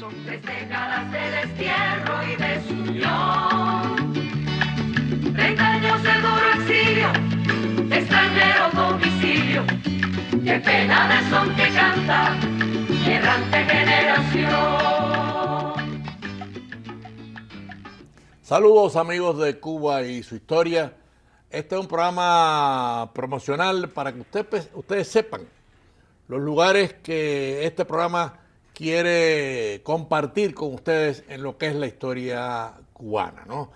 Son 3 décadas de destierro y desunión, 30 años de duro exilio, extranjero domicilio, qué pena de son que canta mi errante generación. Saludos amigos de Cuba y su historia. Este es un programa promocional para que ustedes sepan los lugares que este programa quiere compartir con ustedes en lo que es la historia cubana, ¿no?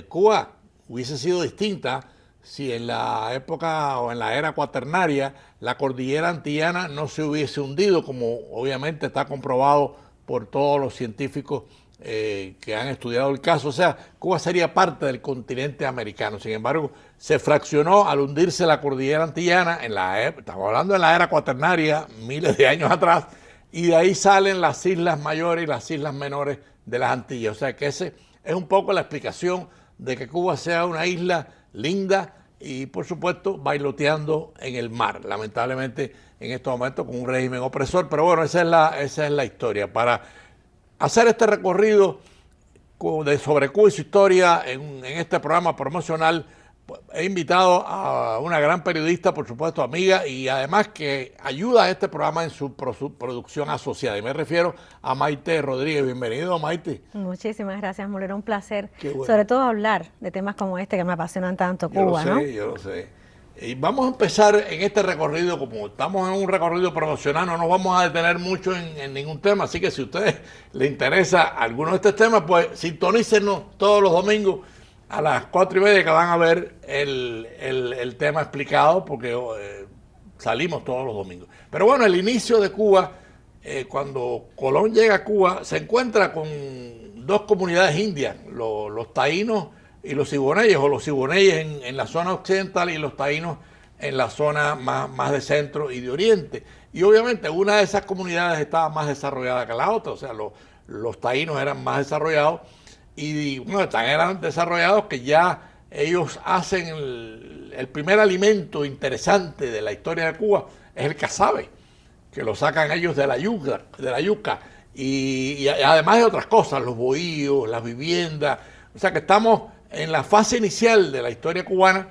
Cuba hubiese sido distinta si en la época o en la era cuaternaria la cordillera antillana no se hubiese hundido, como obviamente está comprobado por todos los científicos que han estudiado el caso. O sea, Cuba sería parte del continente americano. Sin embargo, se fraccionó al hundirse la cordillera antillana, estamos hablando de la era cuaternaria, miles de años atrás, y de ahí salen las islas mayores y las islas menores de las Antillas. O sea que ese es un poco la explicación de que Cuba sea una isla linda y, por supuesto, bailoteando en el mar. Lamentablemente, en estos momentos con un régimen opresor, pero bueno, esa es la historia. Para hacer este recorrido sobre Cuba y su historia en este programa promocional, he invitado a una gran periodista, por supuesto amiga, y además que ayuda a este programa en su producción asociada. Y me refiero a Maite Rodríguez. Bienvenido, Maite. Muchísimas gracias, Mulero. Un placer. Bueno. Sobre todo hablar de temas como este que me apasionan tanto, Cuba, ¿no? Yo lo sé. Y vamos a empezar en este recorrido, como estamos en un recorrido promocional, no nos vamos a detener mucho en ningún tema, así que si a ustedes les interesa alguno de estos temas, pues sintonícenos todos los domingos a las 4:30 que van a ver el tema explicado, porque salimos todos los domingos. Pero bueno, el inicio de Cuba, cuando Colón llega a Cuba, se encuentra con dos comunidades indias, los taínos y los siboneyes, o los siboneyes en la zona occidental y los taínos en la zona más de centro y de oriente. Y obviamente una de esas comunidades estaba más desarrollada que la otra, o sea, los taínos eran más desarrollados y bueno, tan eran desarrollados que ya ellos hacen el primer alimento interesante de la historia de Cuba, es el casabe, que lo sacan ellos de la yuca y además de otras cosas, los bohíos, las viviendas. O sea que estamos en la fase inicial de la historia cubana,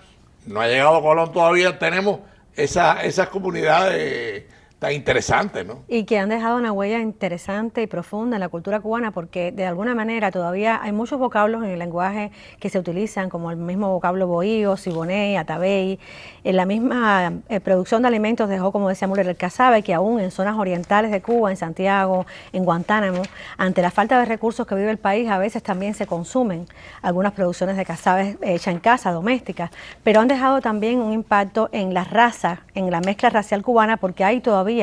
no ha llegado Colón todavía, tenemos esas comunidades tan interesantes, ¿no? Y que han dejado una huella interesante y profunda en la cultura cubana, porque de alguna manera todavía hay muchos vocablos en el lenguaje que se utilizan, como el mismo vocablo bohío, siboney, atabey. En la misma producción de alimentos dejó, como decía Müller, el casabe, que aún en zonas orientales de Cuba, en Santiago, en Guantánamo, ante la falta de recursos que vive el país, a veces también se consumen algunas producciones de casabe hechas en casa, domésticas, pero han dejado también un impacto en la raza, en la mezcla racial cubana, porque hay todavía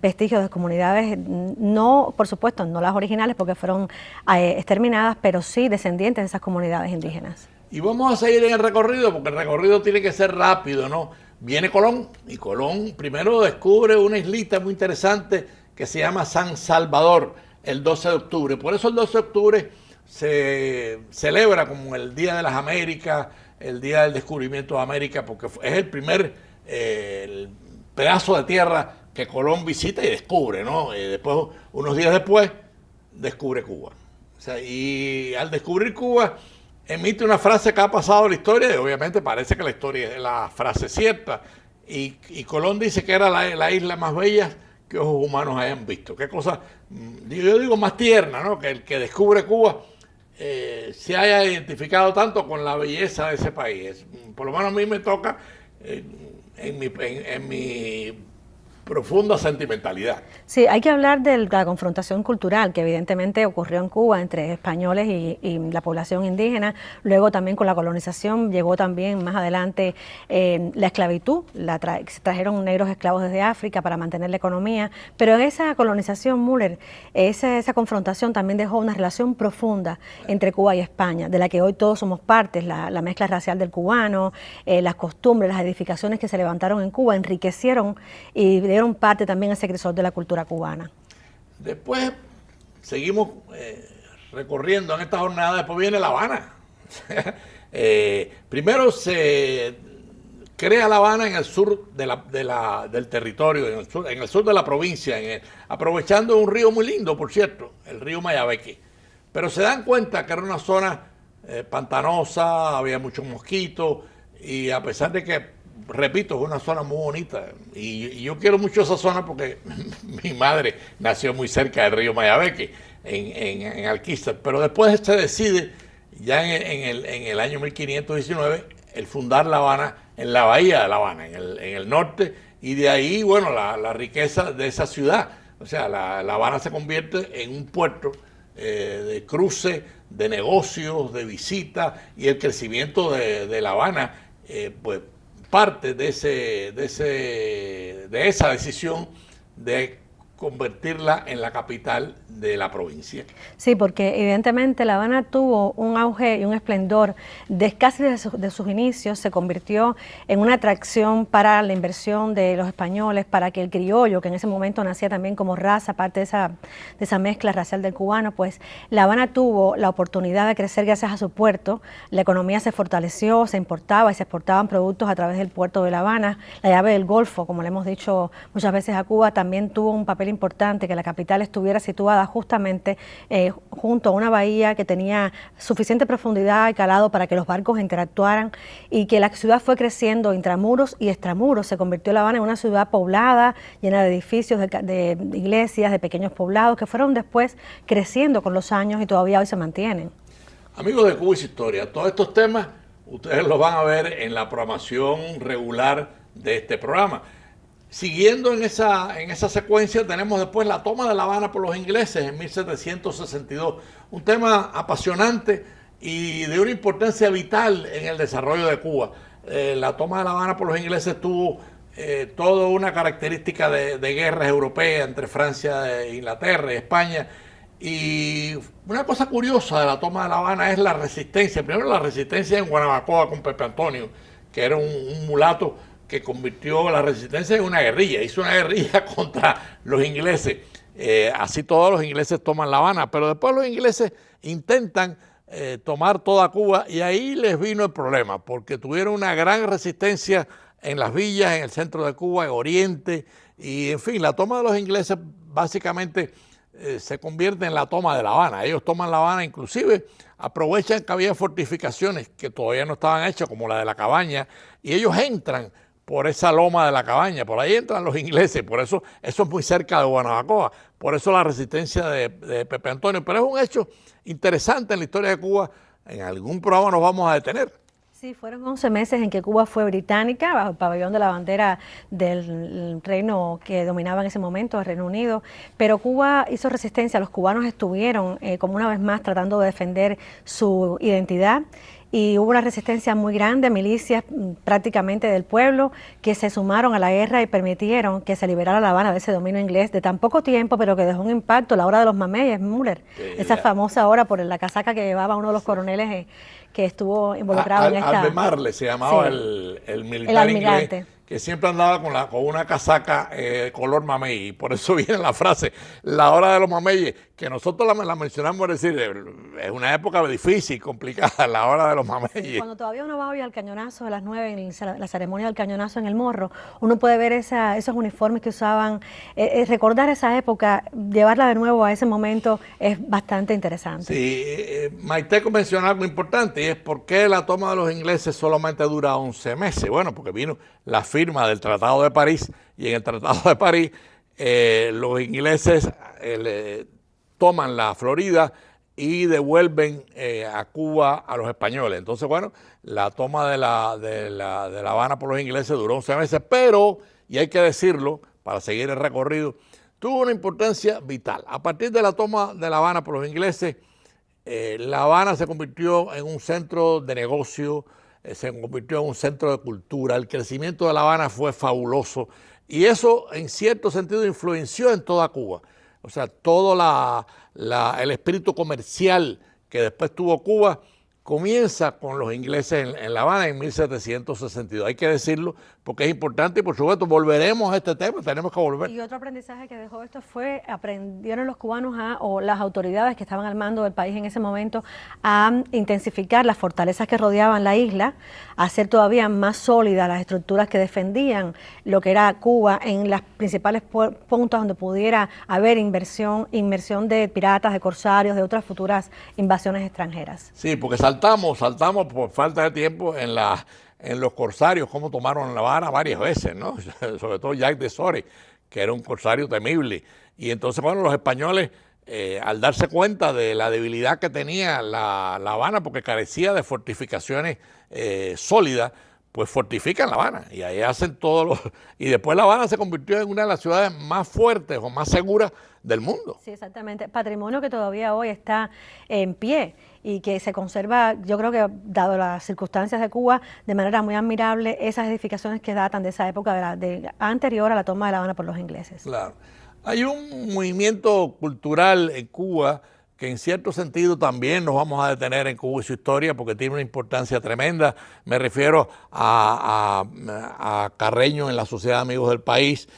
vestigios de comunidades, no, por supuesto, no las originales porque fueron exterminadas, pero sí descendientes de esas comunidades indígenas. Y vamos a seguir en el recorrido, porque el recorrido tiene que ser rápido, ¿no? Viene Colón, y Colón primero descubre una islita muy interesante que se llama San Salvador, el 12 de octubre. Por eso el 12 de octubre se celebra como el Día de las Américas, el Día del Descubrimiento de América, porque es el primer el pedazo de tierra que Colón visita y descubre, ¿no? Después, unos días después, descubre Cuba. O sea, y al descubrir Cuba, emite una frase que ha pasado en la historia, y obviamente parece que la historia es la frase cierta. Y Colón dice que era la isla más bella que ojos humanos hayan visto. Qué cosa, yo digo, más tierna, ¿no? Que el que descubre Cuba se haya identificado tanto con la belleza de ese país. Por lo menos a mí me toca en mi profunda sentimentalidad. Sí, hay que hablar de la confrontación cultural que evidentemente ocurrió en Cuba entre españoles y la población indígena. Luego también con la colonización llegó también más adelante la esclavitud. Se trajeron negros esclavos desde África para mantener la economía. Pero en esa colonización, Müller, esa confrontación también dejó una relación profunda entre Cuba y España, de la que hoy todos somos partes. La mezcla racial del cubano, las costumbres, las edificaciones que se levantaron en Cuba enriquecieron y dieron parte también a ese crisol de la cultura cubana. Después seguimos recorriendo en esta jornada, después viene La Habana. Primero se crea La Habana en el sur del territorio, en el sur de la provincia, aprovechando un río muy lindo, por cierto, el río Mayabeque. Pero se dan cuenta que era una zona pantanosa, había muchos mosquitos, y a pesar de que, repito, es una zona muy bonita, y yo quiero mucho esa zona porque mi madre nació muy cerca del río Mayabeque, en Alquizar, pero después se decide, ya en el año 1519, el fundar La Habana en la bahía de La Habana, en el norte, y de ahí, bueno, la riqueza de esa ciudad. O sea, La Habana se convierte en un puerto de cruce, de negocios, de visitas, y el crecimiento de La Habana, pues parte de esa decisión de convertirla en la capital de la provincia. Sí, porque evidentemente La Habana tuvo un auge y un esplendor casi de sus inicios, se convirtió en una atracción para la inversión de los españoles, para que el criollo, que en ese momento nacía también como raza, parte de esa mezcla racial del cubano, pues La Habana tuvo la oportunidad de crecer gracias a su puerto, la economía se fortaleció, se importaba y se exportaban productos a través del puerto de La Habana, la llave del Golfo, como le hemos dicho muchas veces a Cuba, también tuvo un papel importante que la capital estuviera situada justamente junto a una bahía que tenía suficiente profundidad y calado para que los barcos interactuaran, y que la ciudad fue creciendo intramuros y extramuros. Se convirtió La Habana en una ciudad poblada, llena de edificios, de iglesias, de pequeños poblados que fueron después creciendo con los años y todavía hoy se mantienen. Amigos de Cuba y su historia, todos estos temas ustedes los van a ver en la programación regular de este programa. Siguiendo en esa secuencia, tenemos después la toma de La Habana por los ingleses en 1762. Un tema apasionante y de una importancia vital en el desarrollo de Cuba. La toma de La Habana por los ingleses tuvo toda una característica de guerras europeas entre Francia, Inglaterra y España. Y una cosa curiosa de la toma de La Habana es la resistencia. Primero, la resistencia en Guanabacoa con Pepe Antonio, que era un mulato que convirtió la resistencia en una guerrilla. Hizo una guerrilla contra los ingleses. Así todos los ingleses toman La Habana, pero después los ingleses intentan tomar toda Cuba, y ahí les vino el problema, porque tuvieron una gran resistencia en las villas, en el centro de Cuba, en Oriente, y en fin, la toma de los ingleses básicamente se convierte en la toma de La Habana. Ellos toman La Habana, inclusive aprovechan que había fortificaciones que todavía no estaban hechas, como la de La Cabaña, y ellos entran por esa loma de La Cabaña, por ahí entran los ingleses, por eso es muy cerca de Guanabacoa, por eso la resistencia de Pepe Antonio. Pero es un hecho interesante en la historia de Cuba. En algún programa nos vamos a detener. Sí, fueron 11 meses en que Cuba fue británica, bajo el pabellón de la bandera del reino que dominaba en ese momento, el Reino Unido, pero Cuba hizo resistencia, los cubanos estuvieron como una vez más tratando de defender su identidad, y hubo una resistencia muy grande, milicias prácticamente del pueblo que se sumaron a la guerra y permitieron que se liberara La Habana de ese dominio inglés de tan poco tiempo, pero que dejó un impacto. La hora de los mameyes, Müller, esa famosa hora por la casaca que llevaba uno de los coroneles que estuvo involucrado en esta... Albemarle se llamaba, sí, el militar inglés, que siempre andaba con una casaca color mamey, y por eso viene la frase, la hora de los mameyes, que nosotros la mencionamos, es decir, es una época difícil, complicada, la hora de los mameyes. Sí, cuando todavía uno va a oír al cañonazo a las 9, en la ceremonia del cañonazo en el Morro, uno puede ver esos uniformes que usaban, recordar esa época, llevarla de nuevo a ese momento es bastante interesante. Sí, Maite mencionó algo importante, y es por qué la toma de los ingleses solamente dura 11 meses. Bueno, porque vino la firma del Tratado de París, y en el Tratado de París los ingleses toman la Florida y devuelven a Cuba a los españoles. Entonces, bueno, la toma de la Habana por los ingleses duró 11 meses, pero, y hay que decirlo para seguir el recorrido, tuvo una importancia vital. A partir de la toma de La Habana por los ingleses, La Habana se convirtió en un centro de negocio, se convirtió en un centro de cultura. El crecimiento de La Habana fue fabuloso, y eso en cierto sentido influenció en toda Cuba. O sea, todo el espíritu comercial que después tuvo Cuba comienza con los ingleses en La Habana en 1762. Hay que decirlo porque es importante y por supuesto volveremos a este tema, tenemos que volver. Y otro aprendizaje que dejó esto fue, aprendieron los cubanos o las autoridades que estaban al mando del país en ese momento a intensificar las fortalezas que rodeaban la isla, a hacer todavía más sólidas las estructuras que defendían lo que era Cuba en las principales puntos donde pudiera haber inmersión de piratas, de corsarios, de otras futuras invasiones extranjeras. Sí, porque saltamos por falta de tiempo en los corsarios, como tomaron La Habana varias veces, ¿no? Sobre todo Jacques de Sores, que era un corsario temible. Y entonces, bueno, los españoles, al darse cuenta de la debilidad que tenía la Habana, porque carecía de fortificaciones sólidas, pues fortifican La Habana y ahí hacen todos los... Y después La Habana se convirtió en una de las ciudades más fuertes o más seguras del mundo. Sí, exactamente. Patrimonio que todavía hoy está en pie y que se conserva, yo creo que dado las circunstancias de Cuba, de manera muy admirable, esas edificaciones que datan de esa época anterior a la toma de La Habana por los ingleses. Claro. Hay un movimiento cultural en Cuba que en cierto sentido también nos vamos a detener en Cuba y su historia porque tiene una importancia tremenda. Me refiero a Carreño en la Sociedad de Amigos del País,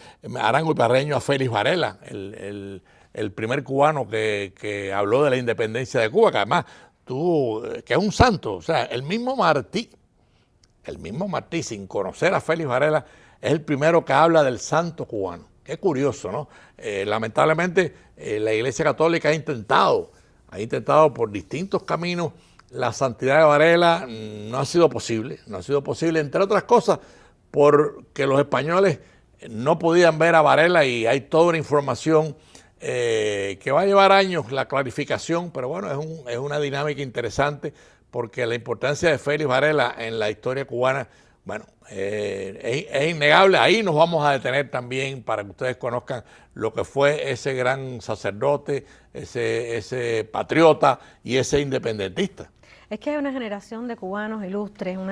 Arango y Parreño a Félix Varela, el primer cubano que habló de la independencia de Cuba, que además que es un santo, o sea, el mismo Martí, sin conocer a Félix Varela, es el primero que habla del santo cubano. Qué curioso, ¿no? Lamentablemente la Iglesia Católica ha intentado por distintos caminos la santidad de Varela, no ha sido posible, entre otras cosas porque los españoles no podían ver a Varela y hay toda una información que va a llevar años la clarificación, pero bueno, es una dinámica interesante porque la importancia de Félix Varela en la historia cubana, bueno, es innegable. Ahí nos vamos a detener también para que ustedes conozcan lo que fue ese gran sacerdote, ese patriota y ese independentista. Es que hay una generación de cubanos ilustres, un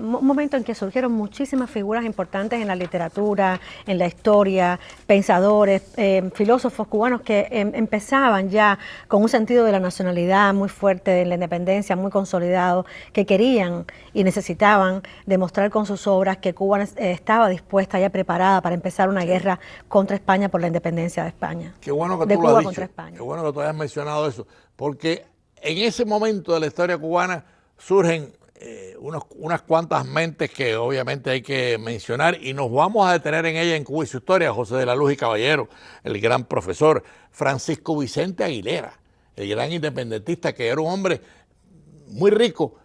momento en que surgieron muchísimas figuras importantes en la literatura, en la historia, pensadores, filósofos cubanos que empezaban ya con un sentido de la nacionalidad muy fuerte, de la independencia muy consolidado, que querían y necesitaban demostrar con sus obras que Cuba estaba dispuesta, ya preparada para empezar una guerra contra España por la independencia de España. Qué bueno que tú lo has dicho, qué bueno que tú hayas mencionado eso, porque en ese momento de la historia cubana surgen unas cuantas mentes que obviamente hay que mencionar y nos vamos a detener en ella en Cuba y su historia. José de la Luz y Caballero, el gran profesor, Francisco Vicente Aguilera, el gran independentista que era un hombre muy rico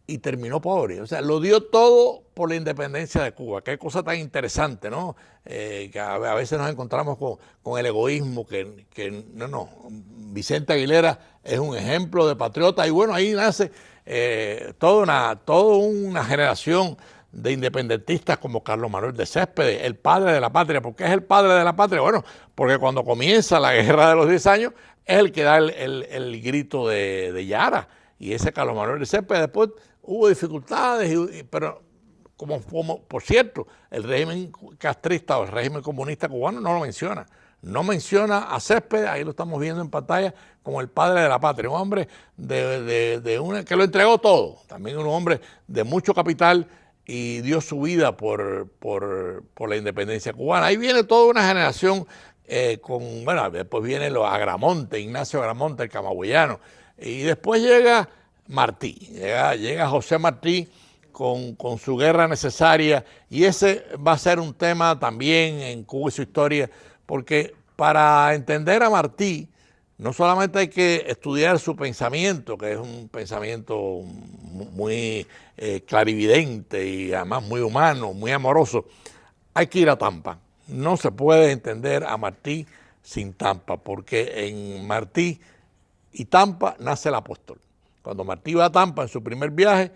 y terminó pobre. O sea, lo dio todo por la independencia de Cuba. Qué cosa tan interesante, ¿no? Que a veces nos encontramos con el egoísmo, no. Vicente Aguilera es un ejemplo de patriota y bueno, ahí nace toda una generación de independentistas como Carlos Manuel de Céspedes, el padre de la patria. ¿Por qué es el padre de la patria? Bueno, porque cuando comienza la guerra de los 10 años es el que da el grito de Yara. Y ese Carlos Manuel de Céspedes después hubo dificultades, pero como por cierto, el régimen castrista o el régimen comunista cubano no lo menciona. No menciona a Céspedes, ahí lo estamos viendo en pantalla, como el padre de la patria, un hombre que lo entregó todo, también un hombre de mucho capital y dio su vida por la independencia cubana. Ahí viene toda una generación después viene Agramonte, Ignacio Agramonte, el camagüeyano, y después llega Martí, llega José Martí con su guerra necesaria, y ese va a ser un tema también en Cuba y su historia, porque para entender a Martí no solamente hay que estudiar su pensamiento, que es un pensamiento muy clarividente y además muy humano, muy amoroso, hay que ir a Tampa. No se puede entender a Martí sin Tampa, porque en Martí y Tampa nace el apóstol. Cuando Martí va a Tampa en su primer viaje,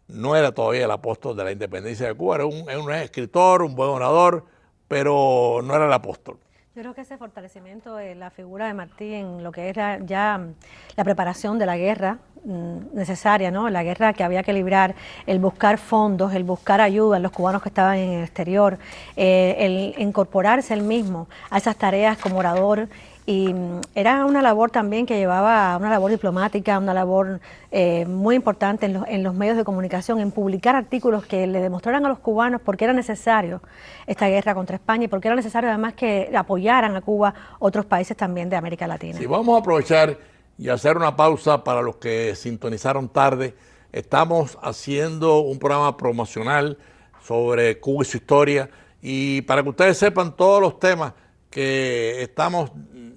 no era todavía el apóstol de la independencia de Cuba, era un escritor, un buen orador, pero no era el apóstol. Yo creo que ese fortalecimiento de la figura de Martí en lo que era ya la preparación de la guerra necesaria, ¿no? La guerra que había que librar, el buscar fondos, el buscar ayuda a los cubanos que estaban en el exterior, el incorporarse él mismo a esas tareas como orador y era una labor también que llevaba una labor diplomática, una labor muy importante en los medios de comunicación, en publicar artículos que le demostraran a los cubanos por qué era necesario esta guerra contra España y por qué era necesario además que apoyaran a Cuba otros países también de América Latina. Sí, vamos a aprovechar y hacer una pausa para los que sintonizaron tarde. Estamos haciendo un programa promocional sobre Cuba y su historia, y para que ustedes sepan todos los temas que estamos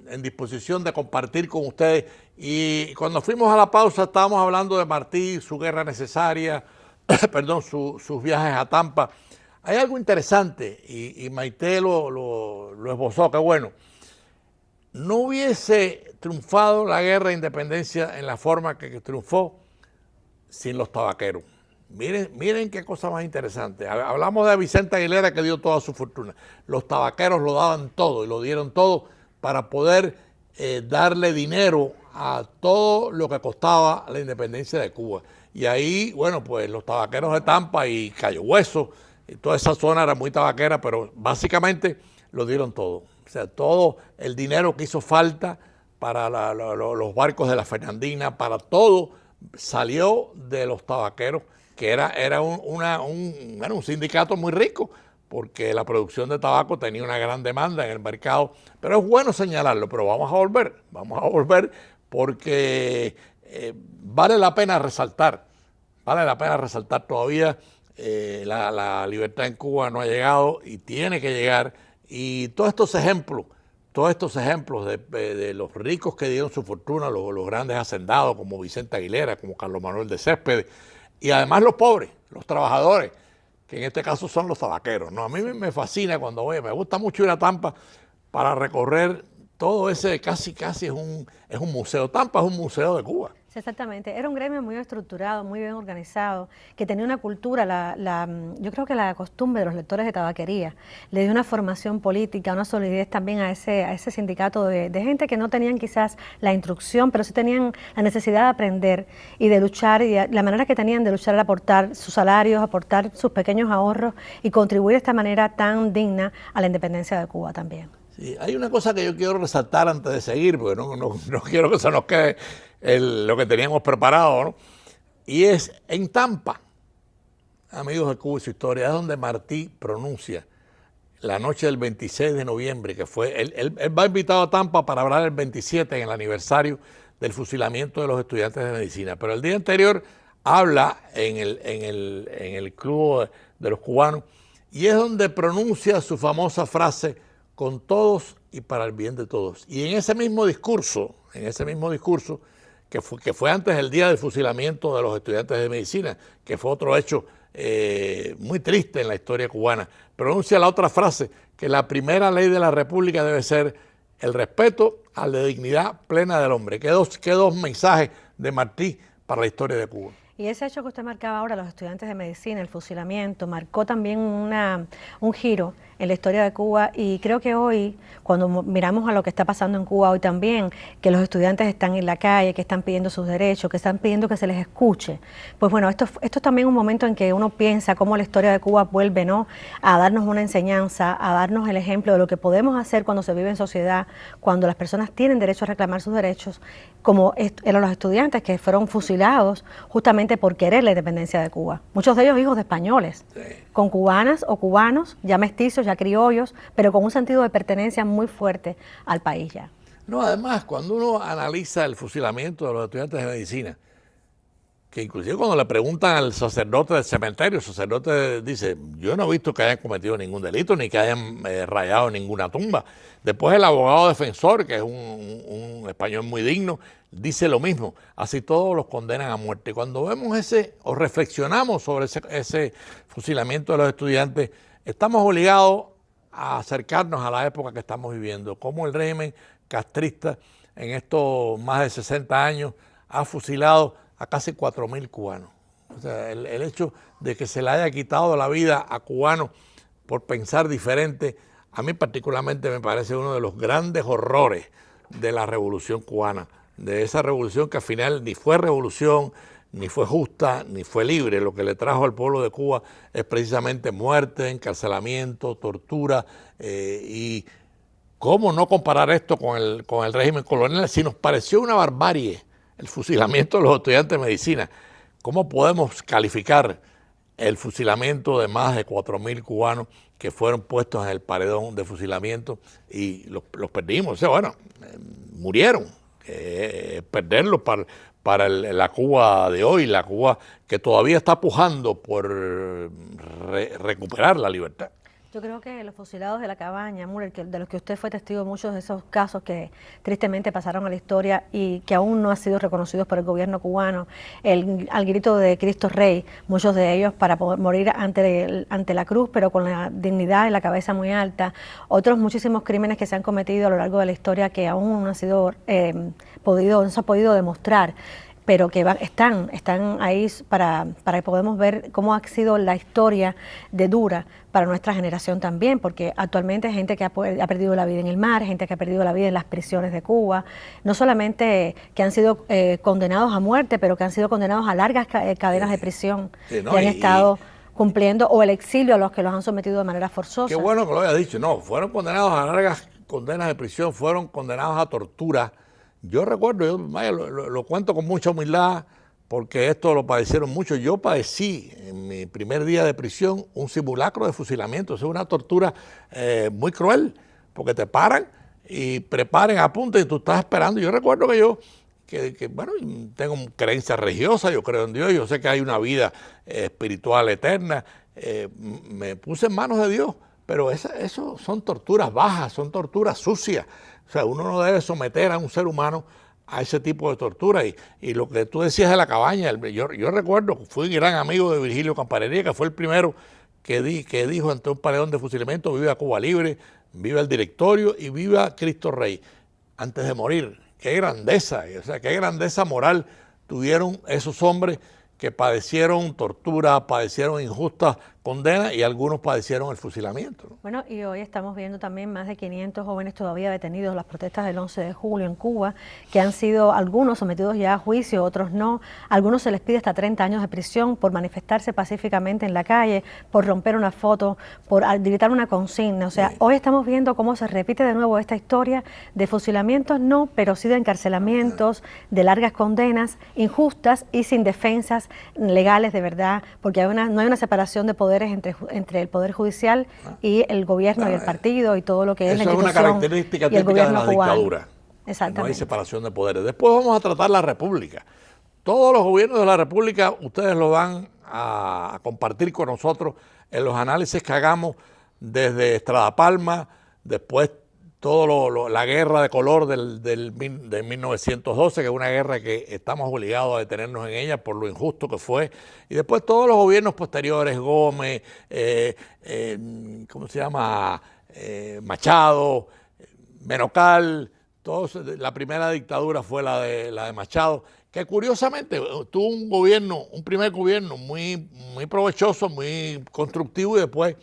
en disposición de compartir con ustedes. Y cuando fuimos a la pausa estábamos hablando de Martí, su guerra necesaria, perdón, sus viajes a Tampa. Hay algo interesante, y Maite lo esbozó, que bueno, no hubiese triunfado la guerra de independencia en la forma que triunfó sin los tabaqueros. Miren qué cosa más interesante. Hablamos de Vicente Aguilera, que dio toda su fortuna. Los tabaqueros lo daban todo y lo dieron todo para poder darle dinero a todo lo que costaba la independencia de Cuba. Y ahí, bueno, pues los tabaqueros de Tampa y Cayo Hueso, y toda esa zona era muy tabaquera, pero básicamente lo dieron todo. O sea, todo el dinero que hizo falta para los barcos de la Fernandina, para todo, salió de los tabaqueros, que era un sindicato muy rico, porque la producción de tabaco tenía una gran demanda en el mercado. Pero es bueno señalarlo, pero vamos a volver porque vale la pena resaltar todavía. La libertad en Cuba no ha llegado y tiene que llegar, y todos estos ejemplos de los ricos que dieron su fortuna, los grandes hacendados como Vicente Aguilera, como Carlos Manuel de Céspedes, y además los pobres, los trabajadores, que en este caso son los tabaqueros, ¿no? A mí me fascina cuando voy, me gusta mucho ir a Tampa para recorrer todo ese, casi es un museo. Tampa es un museo de Cuba. Sí, exactamente, era un gremio muy estructurado, muy bien organizado, que tenía una cultura, yo creo que la costumbre de los lectores de tabaquería le dio una formación política, una solidez también a ese sindicato de gente que no tenían quizás la instrucción, pero sí tenían la necesidad de aprender y de luchar, y la manera que tenían de luchar era aportar sus salarios, aportar sus pequeños ahorros y contribuir de esta manera tan digna a la independencia de Cuba también. Sí, hay una cosa que yo quiero resaltar antes de seguir, porque no quiero que se nos quede lo que teníamos preparado, ¿no? Y es en Tampa, amigos de Cuba y su historia, es donde Martí pronuncia la noche del 26 de noviembre, que fue, él va invitado a Tampa para hablar el 27 en el aniversario del fusilamiento de los estudiantes de medicina, pero el día anterior habla en el club de los cubanos, y es donde pronuncia su famosa frase: con todos y para el bien de todos. Y en ese mismo discurso, que fue antes del día del fusilamiento de los estudiantes de medicina, que fue otro hecho muy triste en la historia cubana, pronuncia la otra frase, que la primera ley de la República debe ser el respeto a la dignidad plena del hombre. Qué dos mensajes de Martí para la historia de Cuba. Y ese hecho que usted marcaba ahora, los estudiantes de medicina, el fusilamiento, marcó también un giro en la historia de Cuba, y creo que hoy, cuando miramos a lo que está pasando en Cuba hoy también, que los estudiantes están en la calle, que están pidiendo sus derechos, que están pidiendo que se les escuche, pues bueno, esto es también un momento en que uno piensa cómo la historia de Cuba vuelve, ¿no?, a darnos una enseñanza, a darnos el ejemplo de lo que podemos hacer cuando se vive en sociedad, cuando las personas tienen derecho a reclamar sus derechos, como eran los estudiantes que fueron fusilados justamente por querer la independencia de Cuba. Muchos de ellos hijos de españoles, sí, con cubanas o cubanos, ya mestizos, ya criollos, pero con un sentido de pertenencia muy fuerte al país ya. No, además, cuando uno analiza el fusilamiento de los estudiantes de medicina, que inclusive cuando le preguntan al sacerdote del cementerio, el sacerdote dice: yo no he visto que hayan cometido ningún delito, ni que hayan rayado ninguna tumba. Después el abogado defensor, que es un español muy digno, dice lo mismo. Así todos los condenan a muerte. Cuando vemos o reflexionamos sobre ese fusilamiento de los estudiantes, estamos obligados a acercarnos a la época que estamos viviendo, cómo el régimen castrista en estos más de 60 años ha fusilado a casi 4.000 cubanos. O sea, el hecho de que se le haya quitado la vida a cubanos por pensar diferente, a mí particularmente me parece uno de los grandes horrores de la revolución cubana, de esa revolución que al final ni fue revolución, ni fue justa, ni fue libre. Lo que le trajo al pueblo de Cuba es precisamente muerte, encarcelamiento, tortura y ¿cómo no comparar esto con el régimen colonial? Si nos pareció una barbarie el fusilamiento de los estudiantes de medicina, ¿cómo podemos calificar el fusilamiento de más de 4.000 cubanos que fueron puestos en el paredón de fusilamiento y los perdimos? O sea, bueno, murieron. Perderlos para la Cuba de hoy, la Cuba que todavía está pujando por recuperar la libertad. Yo creo que los fusilados de la Cabaña, Müller, de los que usted fue testigo de muchos de esos casos que tristemente pasaron a la historia y que aún no han sido reconocidos por el gobierno cubano, al grito de Cristo Rey, muchos de ellos para poder morir ante la cruz, pero con la dignidad y la cabeza muy alta. Otros muchísimos crímenes que se han cometido a lo largo de la historia que aún no han sido no se ha podido demostrar, pero que están ahí para que podamos ver cómo ha sido la historia de dura para nuestra generación también, porque actualmente hay gente que ha perdido la vida en el mar, gente que ha perdido la vida en las prisiones de Cuba, no solamente que han sido condenados a muerte, pero que han sido condenados a largas cadenas de prisión, que han estado cumpliendo, o el exilio a los que los han sometido de manera forzosa. Qué bueno que lo haya dicho, no, fueron condenados a largas condenas de prisión, fueron condenados a tortura. Yo recuerdo, lo cuento con mucha humildad, porque esto lo padecieron mucho. Yo padecí en mi primer día de prisión un simulacro de fusilamiento. Es una tortura muy cruel, porque te paran y preparen, apunten y tú estás esperando. Yo recuerdo que bueno, tengo creencia religiosa, yo creo en Dios, yo sé que hay una vida espiritual eterna. Me puse en manos de Dios, pero eso son torturas bajas, son torturas sucias. O sea, uno no debe someter a un ser humano a ese tipo de tortura. Y lo que tú decías de la Cabaña, yo recuerdo, fui un gran amigo de Virgilio Campanería, que fue el primero que dijo ante un paredón de fusilamiento: viva Cuba Libre, viva el directorio y viva Cristo Rey, antes de morir. Qué grandeza, o sea, qué grandeza moral tuvieron esos hombres que padecieron tortura, padecieron injustas condenas y algunos padecieron el fusilamiento, ¿no? Bueno, y hoy estamos viendo también más de 500 jóvenes todavía detenidos en las protestas del 11 de julio en Cuba, que han sido algunos sometidos ya a juicio, otros no. Algunos se les pide hasta 30 años de prisión por manifestarse pacíficamente en la calle, por romper una foto, por gritar una consigna. O sea, hoy estamos viendo cómo se repite de nuevo esta historia de fusilamientos, no, pero sí de encarcelamientos, de largas condenas, injustas y sin defensas legales de verdad, porque no hay una separación de poderes entre el Poder Judicial y el gobierno y el partido y todo lo que es la institución. Eso es una característica típica de la dictadura. Exactamente. No hay separación de poderes. Después vamos a tratar la República. Todos los gobiernos de la República, ustedes lo van a compartir con nosotros en los análisis que hagamos desde Estrada Palma, después la guerra de color de 1912, que es una guerra que estamos obligados a detenernos en ella por lo injusto que fue, y después todos los gobiernos posteriores, Gómez, ¿cómo se llama? Machado, Menocal, la primera dictadura fue la de Machado, que curiosamente tuvo un primer gobierno muy provechoso, muy constructivo, y después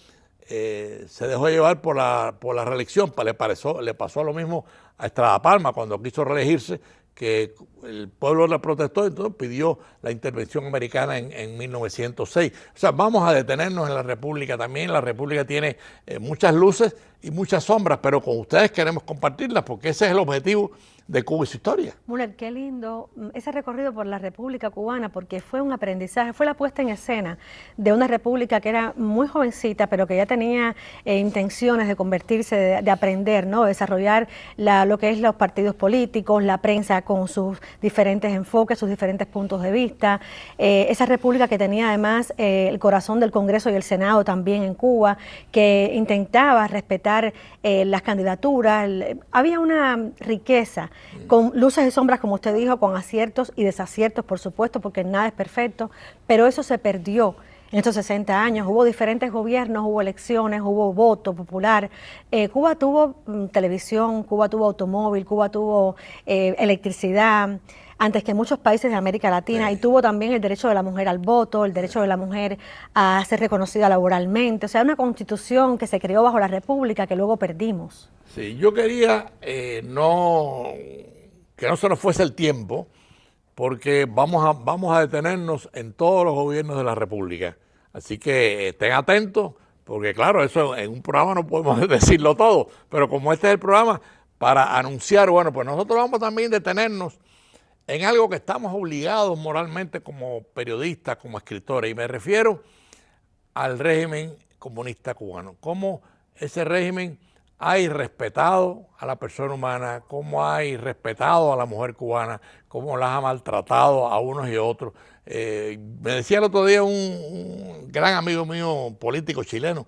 se dejó llevar por la reelección. Le pasó lo mismo a Estrada Palma cuando quiso reelegirse, que el pueblo le protestó y entonces pidió la intervención americana en 1906. O sea, vamos a detenernos en la República también. La República tiene muchas luces y muchas sombras, pero con ustedes queremos compartirlas porque ese es el objetivo de Cuba y su historia. Müller, qué lindo ese recorrido por la República Cubana, porque fue un aprendizaje, fue la puesta en escena de una república que era muy jovencita, pero que ya tenía intenciones de convertirse, de aprender, ¿no? Desarrollar lo que es los partidos políticos, la prensa con sus diferentes enfoques, sus diferentes puntos de vista. Esa república que tenía además el corazón del Congreso y el Senado también en Cuba, que intentaba respetar las candidaturas. Había una riqueza con luces y sombras, como usted dijo, con aciertos y desaciertos, por supuesto, porque nada es perfecto, pero eso se perdió en estos 60 años. Hubo diferentes gobiernos, hubo elecciones, hubo voto popular. Cuba tuvo televisión, Cuba tuvo automóvil, Cuba tuvo electricidad, antes que muchos países de América Latina, y tuvo también el derecho de la mujer al voto, el derecho de la mujer a ser reconocida laboralmente. O sea, una constitución que se creó bajo la República que luego perdimos. Sí, yo quería que no se nos fuese el tiempo, porque vamos a detenernos en todos los gobiernos de la República. Así que estén atentos, porque claro, eso en un programa no podemos decirlo todo, pero como este es el programa para anunciar, bueno, pues nosotros vamos también a detenernos en algo que estamos obligados moralmente como periodistas, como escritores, y me refiero al régimen comunista cubano. Cómo ese régimen ha irrespetado a la persona humana, cómo ha irrespetado a la mujer cubana, cómo las ha maltratado a unos y a otros. Me decía el otro día un gran amigo mío, político chileno,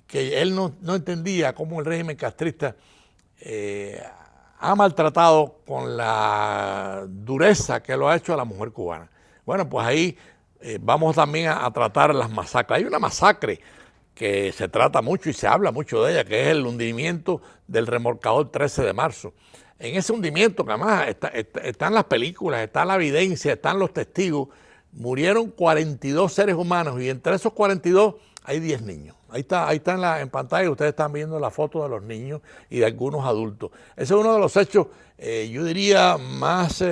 que él no entendía cómo el régimen castrista ha maltratado con la dureza que lo ha hecho a la mujer cubana. Bueno, pues ahí vamos también a tratar las masacres. Hay una masacre que se trata mucho y se habla mucho de ella, que es el hundimiento del remolcador 13 de marzo. En ese hundimiento, que además están las películas, está la evidencia, están los testigos, murieron 42 seres humanos y entre esos 42 hay 10 niños. Ahí está en pantalla, ustedes están viendo la foto de los niños y de algunos adultos. Ese es uno de los hechos, yo diría, más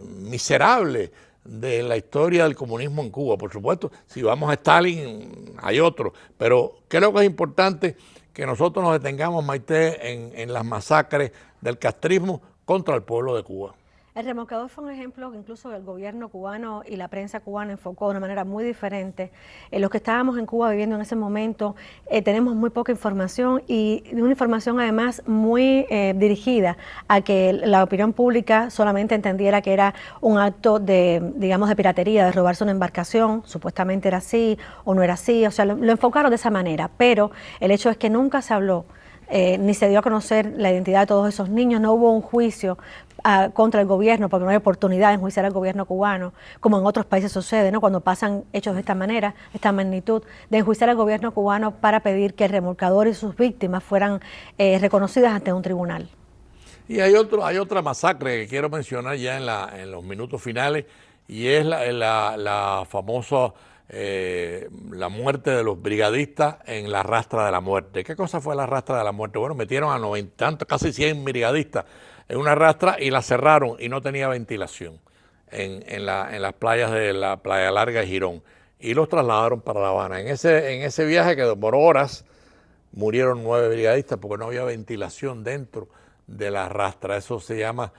miserables de la historia del comunismo en Cuba. Por supuesto, si vamos a Stalin, hay otro, pero creo que es importante que nosotros nos detengamos, Maite, en las masacres del castrismo contra el pueblo de Cuba. El remolcador fue un ejemplo que incluso el gobierno cubano y la prensa cubana enfocó de una manera muy diferente. Los que estábamos en Cuba viviendo en ese momento tenemos muy poca información y una información además muy dirigida a que la opinión pública solamente entendiera que era un acto de, digamos, de piratería, de robarse una embarcación, supuestamente era así o no era así, o sea, lo enfocaron de esa manera, pero el hecho es que nunca se habló ni se dio a conocer la identidad de todos esos niños, no hubo un juicio contra el gobierno, porque no hay oportunidad de enjuiciar al gobierno cubano, como en otros países sucede, ¿no? Cuando pasan hechos de esta manera, de esta magnitud, de enjuiciar al gobierno cubano para pedir que el remolcador y sus víctimas fueran reconocidas ante un tribunal. Y hay otra masacre que quiero mencionar ya en los minutos finales, y es la famosa la muerte de los brigadistas en la Rastra de la Muerte. ¿Qué cosa fue la Rastra de la Muerte? Bueno, metieron a 90, casi 100 brigadistas en una rastra y la cerraron y no tenía ventilación en las playas de la Playa Larga y Girón. Y los trasladaron para La Habana. En ese viaje que demoró horas, murieron 9 brigadistas porque no había ventilación dentro de la rastra. Eso se llama,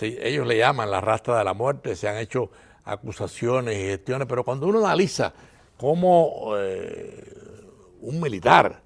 ellos le llaman la Rastra de la Muerte. Se han hecho acusaciones y gestiones, pero cuando uno analiza cómo un militar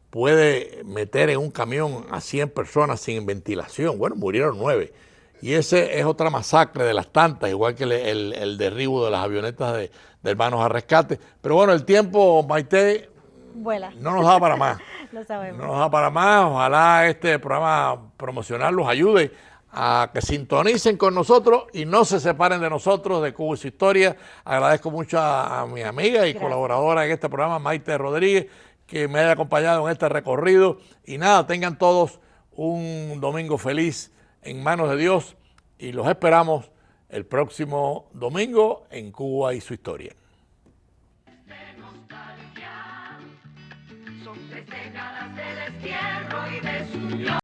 puede meter en un camión a 100 personas sin ventilación, bueno, murieron 9. Y ese es otra masacre de las tantas, igual que el derribo de las avionetas de Hermanos a Rescate. Pero bueno, el tiempo, Maite, vuela. No nos da para más. Lo sabemos. No nos da para más. Ojalá este programa promocional los ayude a que sintonicen con nosotros y no se separen de nosotros, de Cuba y su historia. Agradezco mucho a mi amiga y colaboradora en este programa, Maite Rodríguez, que me haya acompañado en este recorrido. Y nada, tengan todos un domingo feliz en manos de Dios y los esperamos el próximo domingo en Cuba y su historia.